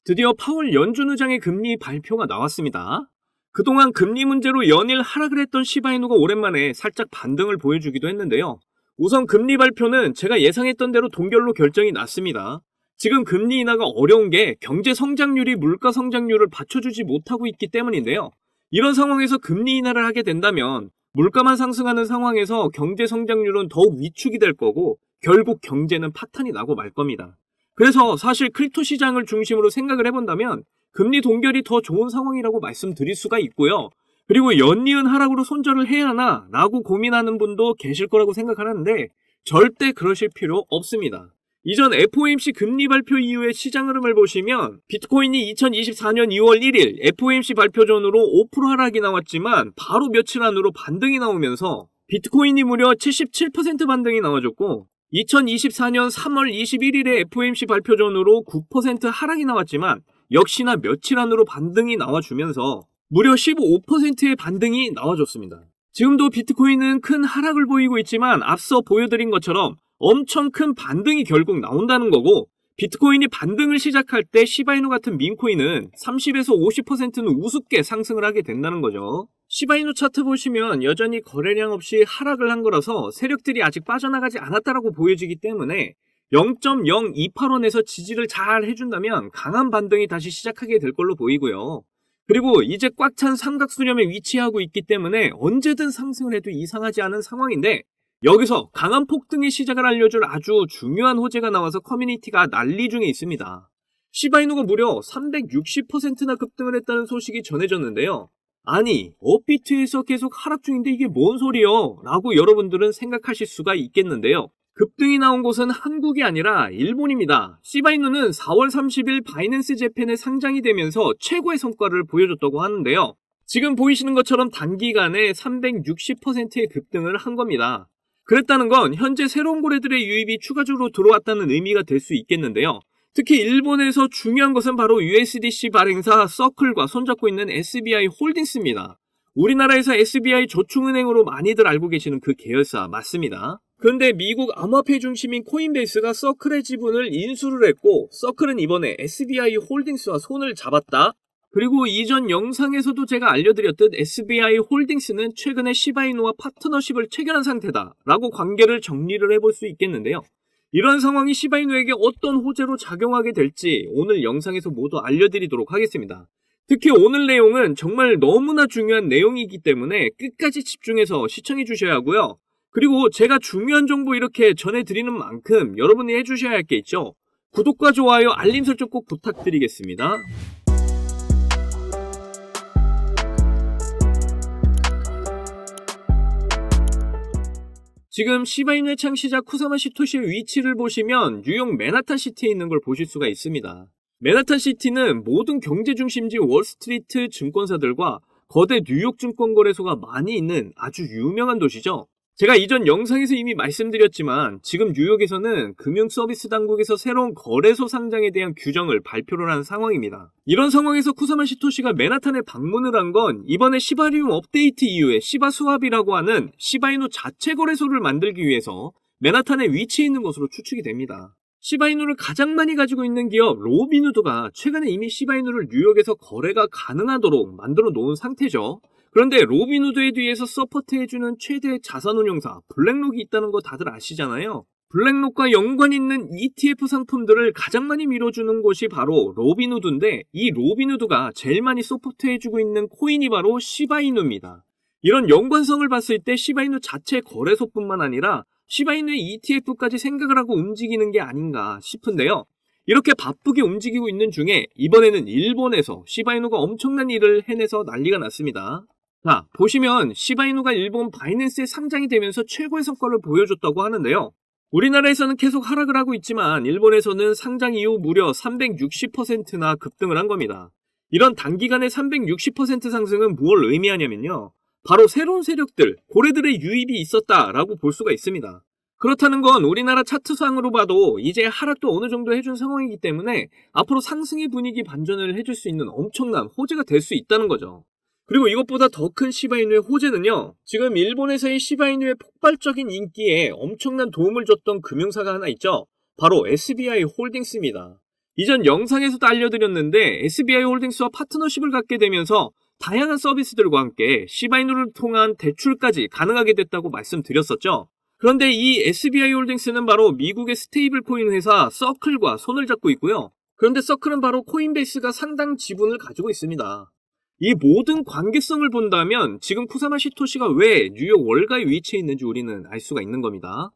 드디어 파월 연준 의장의 금리 발표가 나왔습니다. 그동안 금리 문제로 연일 하락을 했던 시바이누가 오랜만에 살짝 반등을 보여주기도 했는데요. 우선 금리 발표는 제가 예상했던 대로 동결로 결정이 났습니다. 지금 금리 인하가 어려운 게 경제 성장률이 물가 성장률을 받쳐주지 못하고 있기 때문인데요. 이런 상황에서 금리 인하를 하게 된다면 물가만 상승하는 상황에서 경제 성장률은 더욱 위축이 될 거고 결국 경제는 파탄이 나고 말 겁니다. 그래서 사실 크립토 시장을 중심으로 생각을 해본다면 금리 동결이 더 좋은 상황이라고 말씀드릴 수가 있고요. 그리고 연이은 하락으로 손절을 해야 하나 라고 고민하는 분도 계실 거라고 생각하는데 절대 그러실 필요 없습니다. 이전 FOMC 금리 발표 이후의 시장 흐름을 보시면 비트코인이 2024년 2월 1일 FOMC 발표 전으로 5% 하락이 나왔지만 바로 며칠 안으로 반등이 나오면서 비트코인이 무려 77% 반등이 나와줬고 2024년 3월 21일에 FOMC 발표 전으로 9% 하락이 나왔지만 역시나 며칠 안으로 반등이 나와주면서 무려 15%의 반등이 나와줬습니다. 지금도 비트코인은 큰 하락을 보이고 있지만 앞서 보여드린 것처럼 엄청 큰 반등이 결국 나온다는 거고 비트코인이 반등을 시작할 때 시바이누 같은 민코인은 30에서 50%는 우습게 상승을 하게 된다는 거죠. 시바이누 차트 보시면 여전히 거래량 없이 하락을 한 거라서 세력들이 아직 빠져나가지 않았다라고 보여지기 때문에 0.028원에서 지지를 잘 해준다면 강한 반등이 다시 시작하게 될 걸로 보이고요. 그리고 이제 꽉 찬 삼각수렴에 위치하고 있기 때문에 언제든 상승을 해도 이상하지 않은 상황인데 여기서 강한 폭등의 시작을 알려줄 아주 중요한 호재가 나와서 커뮤니티가 난리 중에 있습니다. 시바이누가 무려 360%나 급등을 했다는 소식이 전해졌는데요. 아니, 업비트에서 계속 하락 중인데 이게 뭔 소리요? 라고 여러분들은 생각하실 수가 있겠는데요. 급등이 나온 곳은 한국이 아니라 일본입니다. 시바이누는 4월 30일 바이낸스 재팬에 상장이 되면서 최고의 성과를 보여줬다고 하는데요. 지금 보이시는 것처럼 단기간에 360%의 급등을 한 겁니다. 그랬다는 건 현재 새로운 거래들의 유입이 추가적으로 들어왔다는 의미가 될 수 있겠는데요. 특히 일본에서 중요한 것은 바로 USDC 발행사 서클과 손잡고 있는 SBI 홀딩스입니다. 우리나라에서 SBI 저축은행으로 많이들 알고 계시는 그 계열사 맞습니다. 그런데 미국 암호화폐 중심인 코인베이스가 서클의 지분을 인수를 했고 서클은 이번에 SBI 홀딩스와 손을 잡았다. 그리고 이전 영상에서도 제가 알려드렸듯 SBI 홀딩스는 최근에 시바이누와 파트너십을 체결한 상태다 라고 관계를 정리를 해볼 수 있겠는데요. 이런 상황이 시바이누에게 어떤 호재로 작용하게 될지 오늘 영상에서 모두 알려드리도록 하겠습니다. 특히 오늘 내용은 정말 너무나 중요한 내용이기 때문에 끝까지 집중해서 시청해 주셔야 하고요. 그리고 제가 중요한 정보 이렇게 전해드리는 만큼 여러분이 해주셔야 할 게 있죠. 구독과 좋아요, 알림 설정 꼭 부탁드리겠습니다. 지금 시바이누의 창시자 쿠사마 시토시의 위치를 보시면 뉴욕 맨하탄 시티에 있는 걸 보실 수가 있습니다. 맨하탄 시티는 모든 경제 중심지 월스트리트 증권사들과 거대 뉴욕 증권거래소가 많이 있는 아주 유명한 도시죠. 제가 이전 영상에서 이미 말씀드렸지만 지금 뉴욕에서는 금융서비스 당국에서 새로운 거래소 상장에 대한 규정을 발표를 한 상황입니다. 이런 상황에서 쿠사마 시토시가 맨하탄에 방문을 한 건 이번에 시바리움 업데이트 이후에 시바스왑이라고 하는 시바이누 자체 거래소를 만들기 위해서 맨하탄에 위치해 있는 것으로 추측이 됩니다. 시바이누를 가장 많이 가지고 있는 기업 로빈후드가 최근에 이미 시바이누를 뉴욕에서 거래가 가능하도록 만들어 놓은 상태죠. 그런데 로빈후드에 뒤에서 서포트해주는 최대 자산운용사 블랙록이 있다는 거 다들 아시잖아요. 블랙록과 연관 있는 ETF 상품들을 가장 많이 밀어주는 곳이 바로 로빈후드인데 이 로빈후드가 제일 많이 서포트해주고 있는 코인이 바로 시바이누입니다. 이런 연관성을 봤을 때 시바이누 자체 거래소뿐만 아니라 시바이누의 ETF까지 생각을 하고 움직이는 게 아닌가 싶은데요. 이렇게 바쁘게 움직이고 있는 중에 이번에는 일본에서 시바이누가 엄청난 일을 해내서 난리가 났습니다. 자, 보시면 시바이누가 일본 바이낸스에 상장이 되면서 최고의 성과를 보여줬다고 하는데요. 우리나라에서는 계속 하락을 하고 있지만 일본에서는 상장 이후 무려 360%나 급등을 한 겁니다. 이런 단기간의 360% 상승은 무엇을 의미하냐면요. 바로 새로운 세력들, 고래들의 유입이 있었다라고 볼 수가 있습니다. 그렇다는 건 우리나라 차트상으로 봐도 이제 하락도 어느 정도 해준 상황이기 때문에 앞으로 상승의 분위기 반전을 해줄 수 있는 엄청난 호재가 될 수 있다는 거죠. 그리고 이것보다 더 큰 시바이누의 호재는요. 지금 일본에서의 시바이누의 폭발적인 인기에 엄청난 도움을 줬던 금융사가 하나 있죠. 바로 SBI 홀딩스입니다. 이전 영상에서도 알려드렸는데 SBI홀딩스와 파트너십을 갖게 되면서 다양한 서비스들과 함께 시바이누를 통한 대출까지 가능하게 됐다고 말씀드렸었죠. 그런데 이 SBI홀딩스는 바로 미국의 스테이블 코인 회사 서클과 손을 잡고 있고요. 그런데 서클은 바로 코인베이스가 상당 지분을 가지고 있습니다. 이 모든 관계성을 본다면 지금 쿠사마 시토시가 왜 뉴욕 월가에 위치해 있는지 우리는 알 수가 있는 겁니다.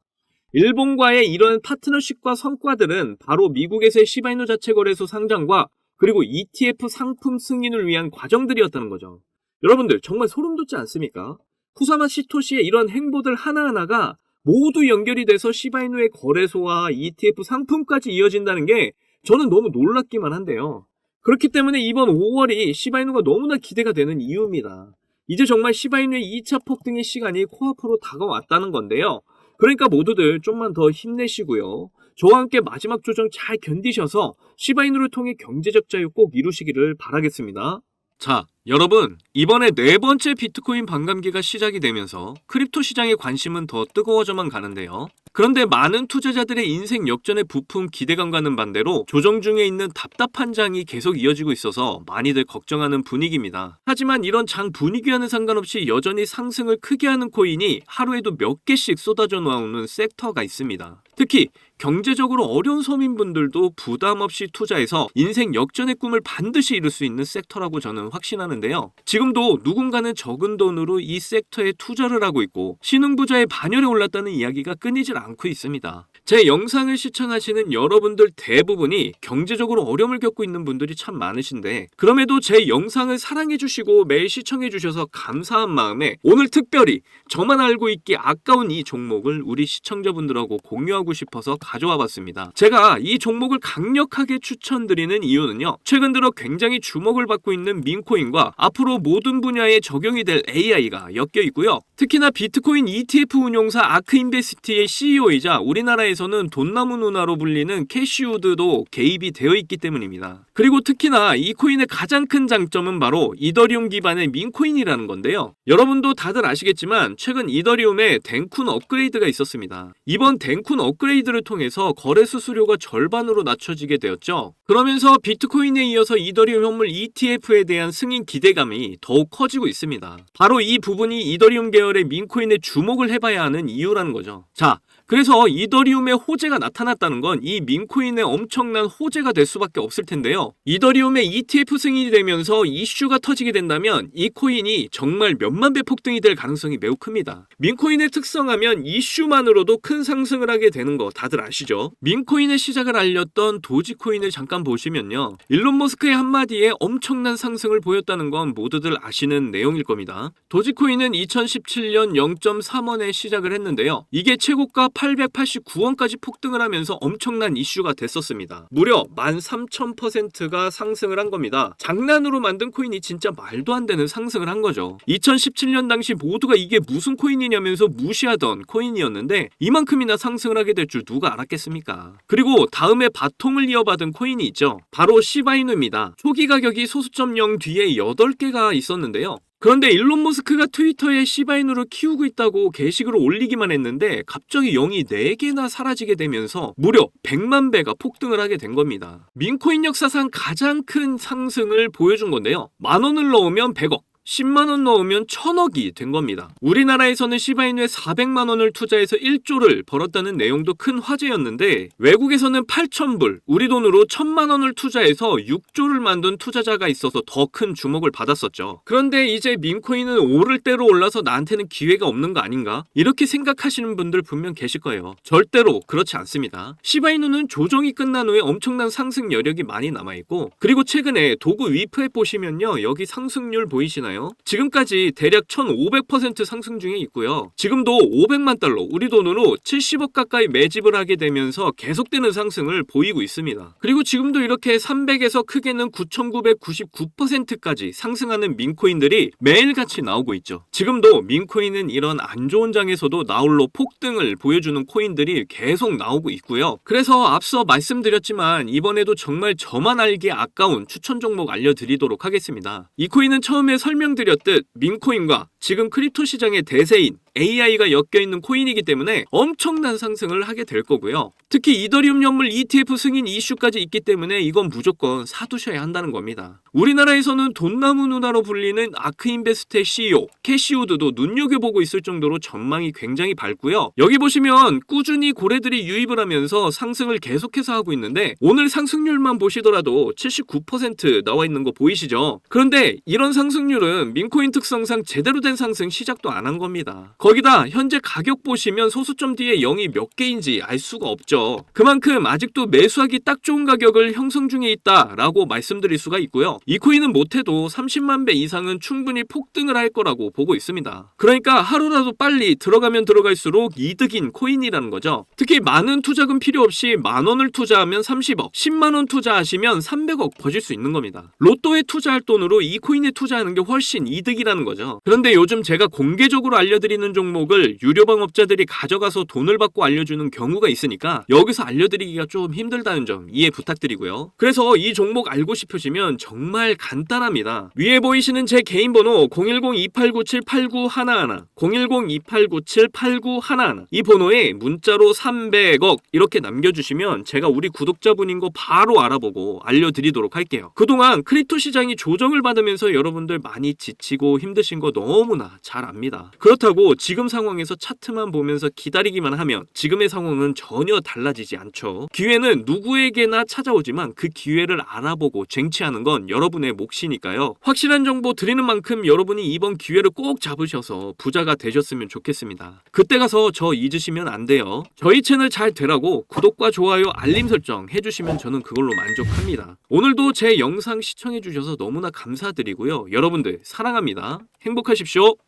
일본과의 이런 파트너십과 성과들은 바로 미국에서의 시바이누 자체 거래소 상장과 그리고 ETF 상품 승인을 위한 과정들이었다는 거죠. 여러분들 정말 소름 돋지 않습니까? 쿠사마 시토시의 이런 행보들 하나하나가 모두 연결이 돼서 시바이누의 거래소와 ETF 상품까지 이어진다는 게 저는 너무 놀랍기만 한데요. 그렇기 때문에 이번 5월이 시바이누가 너무나 기대가 되는 이유입니다. 이제 정말 시바이누의 2차 폭등의 시간이 코앞으로 다가왔다는 건데요. 그러니까 모두들 좀만 더 힘내시고요. 저와 함께 마지막 조정 잘 견디셔서 시바이누를 통해 경제적 자유 꼭 이루시기를 바라겠습니다. 자, 여러분, 이번에 4번째 비트코인 반감기가 시작이 되면서 크립토 시장의 관심은 더 뜨거워져만 가는데요. 그런데 많은 투자자들의 인생 역전의 부품 기대감과는 반대로 조정 중에 있는 답답한 장이 계속 이어지고 있어서 많이들 걱정하는 분위기입니다. 하지만 이런 장 분위기와는 상관없이 여전히 상승을 크게 하는 코인이 하루에도 몇 개씩 쏟아져 나오는 섹터가 있습니다. 특히 경제적으로 어려운 서민분들도 부담 없이 투자해서 인생 역전의 꿈을 반드시 이룰 수 있는 섹터라고 저는 확신하는데요. 지금도 누군가는 적은 돈으로 이 섹터에 투자를 하고 있고 신흥부자의 반열에 올랐다는 이야기가 끊이질 않고 있습니다. 제 영상을 시청하시는 여러분들 대부분이 경제적으로 어려움을 겪고 있는 분들이 참 많으신데 그럼에도 제 영상을 사랑해주시고 매일 시청해주셔서 감사한 마음에 오늘 특별히 저만 알고 있기 아까운 이 종목을 우리 시청자분들하고 공유하고 싶어서 가져와 봤습니다. 제가 이 종목을 강력하게 추천드리는 이유는요. 최근 들어 굉장히 주목을 받고 있는 민코인과 앞으로 모든 분야에 적용이 될 AI가 엮여 있고요. 특히나 비트코인 ETF 운용사 아크인베스트의 CEO이자 우리나라에서는 돈나무 누나로 불리는 캐시우드도 개입이 되어 있기 때문입니다. 그리고 특히나 이 코인의 가장 큰 장점은 바로 이더리움 기반의 민코인이라는 건데요. 여러분도 다들 아시겠지만 최근 이더리움에 덴쿤 업그레이드가 있었습니다. 이번 덴쿤 업그레이드를 통해서 거래 수수료가 절반으로 낮춰지게 되었죠. 그러면서 비트코인에 이어서 이더리움 현물 ETF에 대한 승인 기대감이 더욱 커지고 있습니다. 바로 이 부분이 이더리움 계열의 민코인에 주목을 해봐야 하는 이유라는 거죠. 자, 그래서 이더리움의 호재가 나타났다는 건 이 민코인의 엄청난 호재가 될 수밖에 없을 텐데요. 이더리움의 ETF 승인이 되면서 이슈가 터지게 된다면 이 코인이 정말 몇만 배 폭등이 될 가능성이 매우 큽니다. 민코인의 특성하면 이슈만으로도 큰 상승을 하게 되는 거 다들 아시죠? 민코인의 시작을 알렸던 도지코인을 잠깐 보시면요. 일론 머스크의 한마디에 엄청난 상승을 보였다는 건 모두들 아시는 내용일 겁니다. 도지코인은 2017년 0.3원에 시작을 했는데요. 이게 최고가 889원까지 폭등을 하면서 엄청난 이슈가 됐었습니다. 무려 13,000%가 상승을 한 겁니다. 장난으로 만든 코인이 진짜 말도 안 되는 상승을 한 거죠. 2017년 당시 모두가 이게 무슨 코인이냐면서 무시하던 코인이었는데 이만큼이나 상승을 하게 될 줄 누가 알았겠습니까? 그리고 다음에 바통을 이어받은 코인이 있죠. 바로 시바이누입니다. 초기 가격이 소수점 0 뒤에 8개가 있었는데요. 그런데 일론 머스크가 트위터에 시바이누를 키우고 있다고 게시글을 올리기만 했는데 갑자기 0이 4개나 사라지게 되면서 무려 100만 배가 폭등을 하게 된 겁니다. 민코인 역사상 가장 큰 상승을 보여준 건데요. 10,000원을 넣으면 100억. 10만원 넣으면 1,000억이 된 겁니다. 우리나라에서는 시바이누에 400만원을 투자해서 1조를 벌었다는 내용도 큰 화제였는데 외국에서는 8,000불, 우리 돈으로 1,000만원을 투자해서 6조를 만든 투자자가 있어서 더 큰 주목을 받았었죠. 그런데 이제 민코인은 오를 대로 올라서 나한테는 기회가 없는 거 아닌가? 이렇게 생각하시는 분들 분명 계실 거예요. 절대로 그렇지 않습니다. 시바이누는 조정이 끝난 후에 엄청난 상승 여력이 많이 남아있고 그리고 최근에 도구 위프에 보시면요. 여기 상승률 보이시나요? 지금까지 대략 1500% 상승 중에 있고요. 지금도 500만 달러, 우리 돈으로 70억 가까이 매집을 하게 되면서 계속되는 상승을 보이고 있습니다. 그리고 지금도 이렇게 300에서 크게는 9999%까지 상승하는 민코인들이 매일같이 나오고 있죠. 지금도 민코인은 이런 안 좋은 장에서도 나홀로 폭등을 보여주는 코인들이 계속 나오고 있고요. 그래서 앞서 말씀드렸지만 이번에도 정말 저만 알기에 아까운 추천 종목 알려드리도록 하겠습니다. 이 코인은 처음에 설명드렸듯 민코인과 지금 크립토 시장의 대세인 AI가 엮여있는 코인이기 때문에 엄청난 상승을 하게 될 거고요. 특히 이더리움 연물 ETF 승인 이슈까지 있기 때문에 이건 무조건 사두셔야 한다는 겁니다. 우리나라에서는 돈나무 누나로 불리는 아크인베스트의 CEO 캐시우드도 눈여겨보고 있을 정도로 전망이 굉장히 밝고요. 여기 보시면 꾸준히 고래들이 유입을 하면서 상승을 계속해서 하고 있는데 오늘 상승률만 보시더라도 79% 나와 있는 거 보이시죠? 그런데 이런 상승률은 민코인 특성상 제대로 된 상승 시작도 안 한 겁니다. 거기다 현재 가격 보시면 소수점 뒤에 0이 몇 개인지 알 수가 없죠. 그만큼 아직도 매수하기 딱 좋은 가격을 형성 중에 있다라고 말씀드릴 수가 있고요. 이 코인은 못해도 30만 배 이상은 충분히 폭등을 할 거라고 보고 있습니다. 그러니까 하루라도 빨리 들어가면 들어갈수록 이득인 코인이라는 거죠. 특히 많은 투자금 필요 없이 10,000원을 투자하면 30억, 10만원 투자하시면 300억 버실 수 있는 겁니다. 로또에 투자할 돈으로 이 코인에 투자하는 게 훨씬 이득이라는 거죠. 그런데 요즘 제가 공개적으로 알려드리는 종목을 유료방업자들이 가져가서 돈을 받고 알려주는 경우가 있으니까 여기서 알려드리기가 좀 힘들다는 점 이해 부탁드리고요. 그래서 이 종목 알고 싶으시면 정말 간단합니다. 위에 보이시는 제 개인 번호 010-2897-8911 010-2897-8911 이 번호에 문자로 300억 이렇게 남겨주시면 제가 우리 구독자분인 거 바로 알아보고 알려드리도록 할게요. 그동안 크립토 시장이 조정을 받으면서 여러분들 많이 지치고 힘드신 거 너무나 잘 압니다. 그렇다고 지금 상황에서 차트만 보면서 기다리기만 하면 지금의 상황은 전혀 달라지지 않죠. 기회는 누구에게나 찾아오지만 그 기회를 알아보고 쟁취하는 건 여러분의 몫이니까요. 확실한 정보 드리는 만큼 여러분이 이번 기회를 꼭 잡으셔서 부자가 되셨으면 좋겠습니다. 그때 가서 저 잊으시면 안 돼요. 저희 채널 잘 되라고 구독과 좋아요 알림 설정 해주시면 저는 그걸로 만족합니다. 오늘도 제 영상 시청해주셔서 너무나 감사드리고요. 여러분들 사랑합니다. 행복하십시오.